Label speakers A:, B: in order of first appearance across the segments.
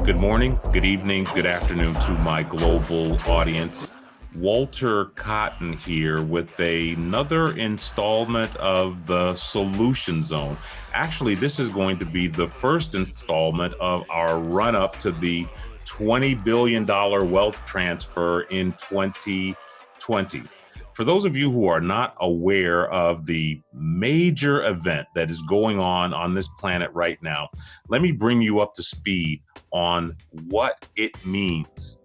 A: Good morning, good evening, good afternoon to my global audience. Walter Cotton here with another installment of the Solution Zone. Actually, this is going to be the first installment of our run-up to the $20 billion wealth transfer in 2020. For those of you who are not aware of the major event that is going on this planet right now, let me bring you up to speed on what it means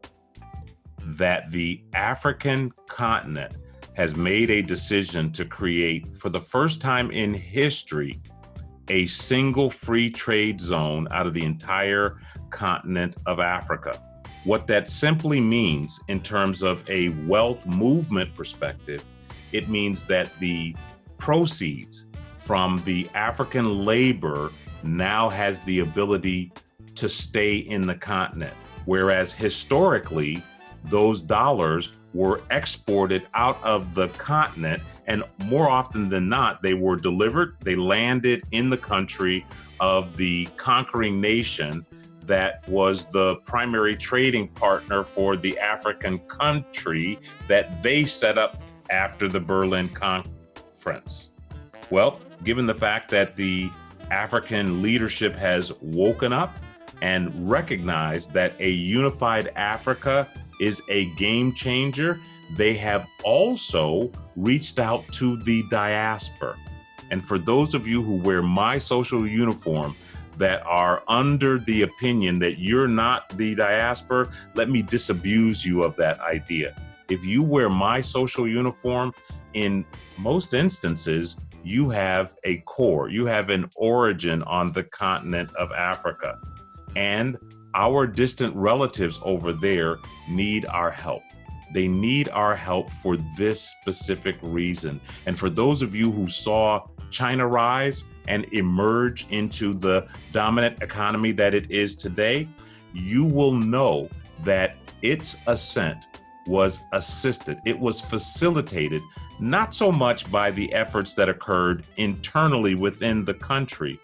A: that the African continent has made a decision to create, for the first time in history, a single free trade zone out of the entire continent of Africa. What that simply means in terms of a wealth movement perspective, it means that the proceeds from the African labor now has the ability to stay in the continent, whereas historically, those dollars were exported out of the continent, and more often than not, they were delivered, they landed in the country of the conquering nation that was the primary trading partner for the African country that they set up after the Berlin Conference. Well, given the fact that the African leadership has woken up and recognized that a unified Africa is a game changer, they have also reached out to the diaspora. And for those of you who wear my social uniform that are under the opinion that you're not the diaspora, let me disabuse you of that idea. If you wear my social uniform, in most instances, you have a core, you have an origin on the continent of Africa. And our distant relatives over there need our help. They need our help for this specific reason. And for those of you who saw China rise and emerge into the dominant economy that it is today, you will know that its ascent was assisted. It was facilitated, not so much by the efforts that occurred internally within the country,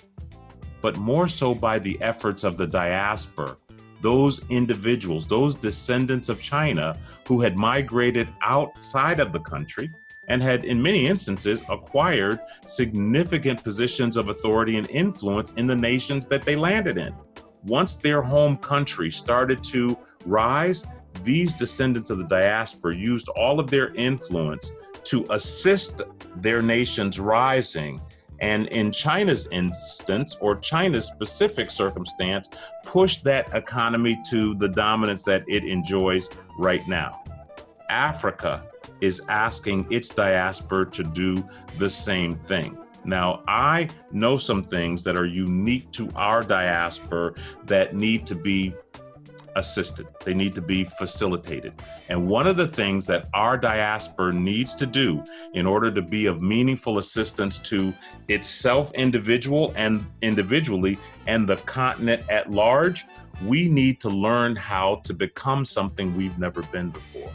A: but more so by the efforts of the diaspora, those individuals, those descendants of China who had migrated outside of the country and had, in many instances, acquired significant positions of authority and influence in the nations that they landed in. Once their home country started to rise, these descendants of the diaspora used all of their influence to assist their nations rising. And in China's instance, or China's specific circumstance, push that economy to the dominance that it enjoys right now. Africa is asking its diaspora to do the same thing. Now, I know some things that are unique to our diaspora that need to be assisted. They need to be facilitated. And one of the things that our diaspora needs to do in order to be of meaningful assistance to itself individually and the continent at large, we need to learn how to become something we've never been before.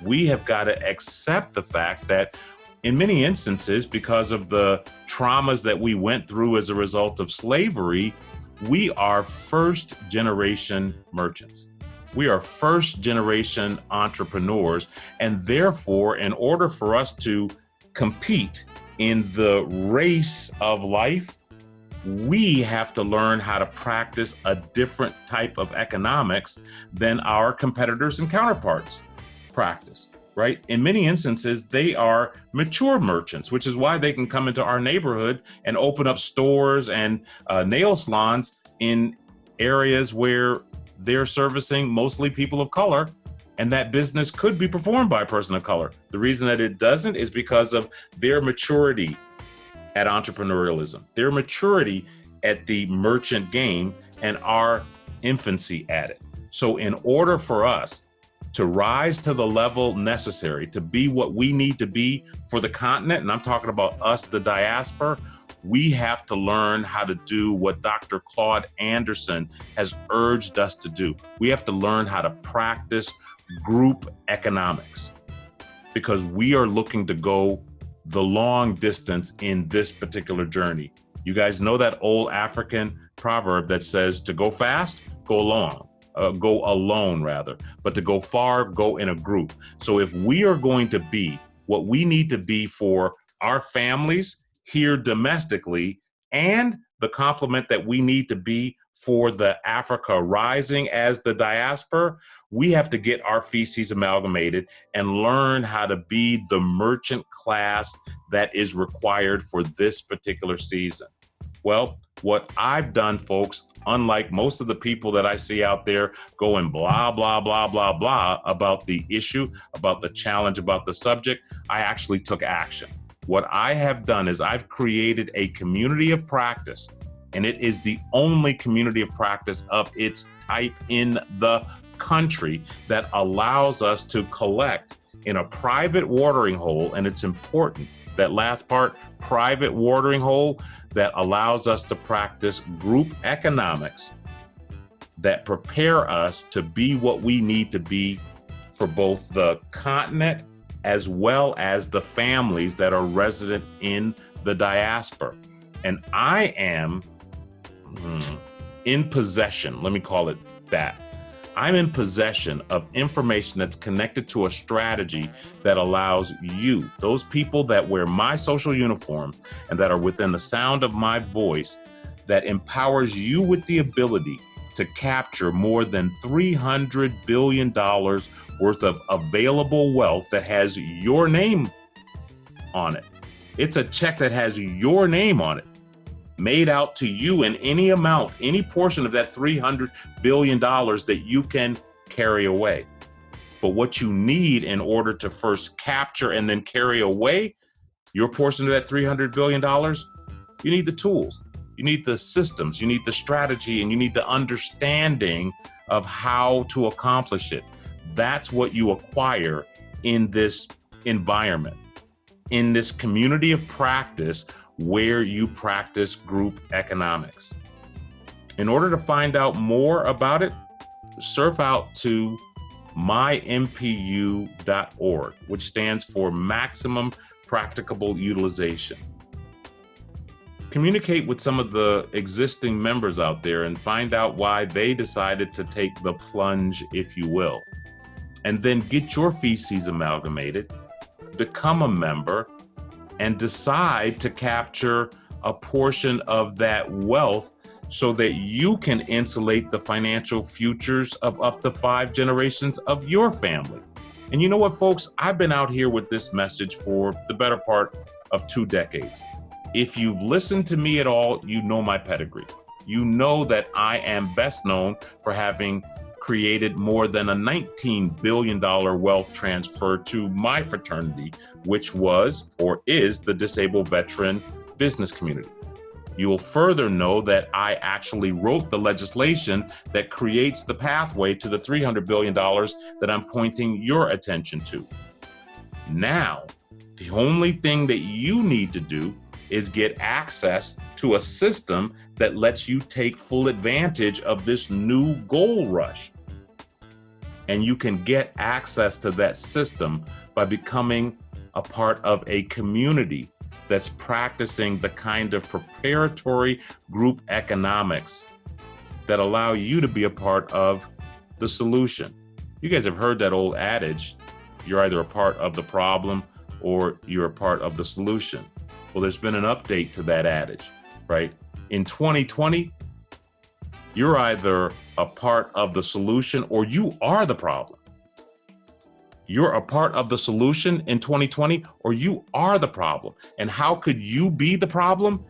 A: We have got to accept the fact that in many instances, because of the traumas that we went through as a result of slavery, we are first generation merchants. We are first generation entrepreneurs. And therefore, in order for us to compete in the race of life, we have to learn how to practice a different type of economics than our competitors and counterparts practice, right? In many instances, they are mature merchants, which is why they can come into our neighborhood and open up stores and nail salons in areas where they're servicing mostly people of color, and that business could be performed by a person of color. The reason that it doesn't is because of their maturity at entrepreneurialism, their maturity at the merchant game, and our infancy at it. So in order for us to rise to the level necessary to be what we need to be for the continent, and I'm talking about us, the diaspora, we have to learn how to do what Dr. Claude Anderson has urged us to do. We have to learn how to practice group economics because we are looking to go the long distance in this particular journey. You guys know that old African proverb that says to go fast, go alone rather, but to go far, go in a group. So if we are going to be what we need to be for our families here domestically, and the complement that we need to be for the Africa rising as the diaspora, we have to get our feces amalgamated and learn how to be the merchant class that is required for this particular season. Well, what I've done, folks, unlike most of the people that I see out there going blah, blah, blah, blah, blah about the issue, about the challenge, about the subject, I actually took action. What I have done is I've created a community of practice, and it is the only community of practice of its type in the country that allows us to collect in a private watering hole. And it's important, that last part, private watering hole, that allows us to practice group economics that prepare us to be what we need to be for both the continent as well as the families that are resident in the diaspora. And I am in possession, let me call it that. I'm in possession of information that's connected to a strategy that allows you, those people that wear my social uniforms and that are within the sound of my voice, that empowers you with the ability to capture more than $300 billion worth of available wealth that has your name on it. It's a check that has your name on it, made out to you in any amount, any portion of that $300 billion that you can carry away. But what you need in order to first capture and then carry away your portion of that $300 billion, you need the tools, you need the systems, you need the strategy, and you need the understanding of how to accomplish it. That's what you acquire in this environment, in this community of practice where you practice group economics. In order to find out more about it, surf out to MPUorg, which stands for Maximum Practicable Utilization. Communicate with some of the existing members out there and find out why they decided to take the plunge, if you will. And then get your feces amalgamated, become a member, and decide to capture a portion of that wealth so that you can insulate the financial futures of up to 5 generations of your family. And you know what, folks? I've been out here with this message for the better part of 2 decades. If you've listened to me at all, you know my pedigree. You know that I am best known for having created more than a $19 billion wealth transfer to my fraternity, which was or is the disabled veteran business community. You'll further know that I actually wrote the legislation that creates the pathway to the $300 billion that I'm pointing your attention to. Now, the only thing that you need to do is get access to a system that lets you take full advantage of this new gold rush. And you can get access to that system by becoming a part of a community that's practicing the kind of preparatory group economics that allow you to be a part of the solution. You guys have heard that old adage, you're either a part of the problem or you're a part of the solution. Well, there's been an update to that adage, right? In 2020, you're either a part of the solution or you are the problem. You're a part of the solution in 2020 or you are the problem. And how could you be the problem?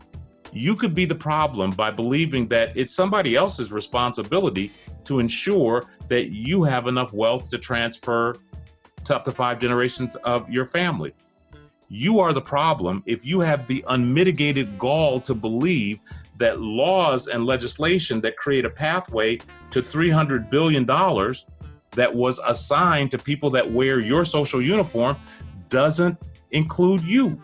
A: You could be the problem by believing that it's somebody else's responsibility to ensure that you have enough wealth to transfer to up to 5 generations of your family. You are the problem if you have the unmitigated gall to believe that laws and legislation that create a pathway to $300 billion that was assigned to people that wear your social uniform doesn't include you.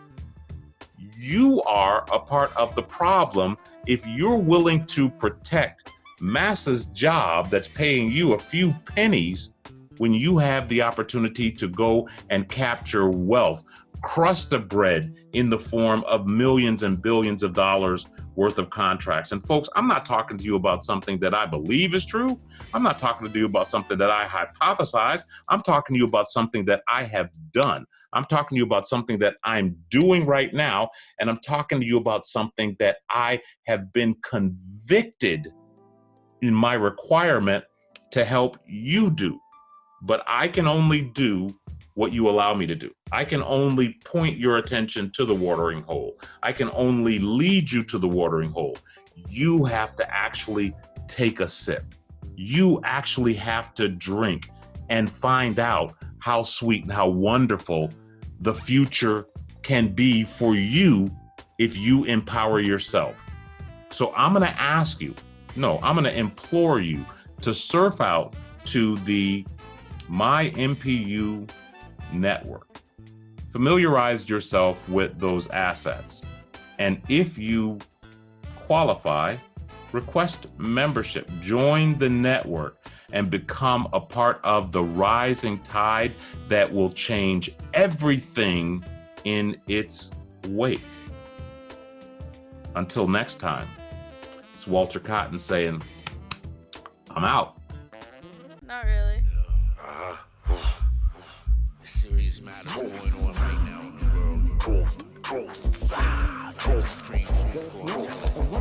A: You are a part of the problem if you're willing to protect masses' job that's paying you a few pennies when you have the opportunity to go and capture wealth crust of bread in the form of millions and billions of dollars worth of contracts. And folks, I'm not talking to you about something that I believe is true. I'm not talking to you about something that I hypothesize. I'm talking to you about something that I have done. I'm talking to you about something that I'm doing right now. And I'm talking to you about something that I have been convicted in my requirement to help you do. But I can only do what you allow me to do. I can only point your attention to the watering hole. I can only lead you to the watering hole. You have to actually take a sip. You actually have to drink and find out how sweet and how wonderful the future can be for you if you empower yourself. So I'm going to ask you, I'm going to implore you to surf out to the My MPU network. Familiarize yourself with those assets. And if you qualify, request membership, join the network, and become a part of the rising tide that will change everything in its wake. Until next time, it's Walter Cotton saying, I'm out.
B: Not really.
C: Serious matters going on right now in the world. Supreme truth, go and tell it.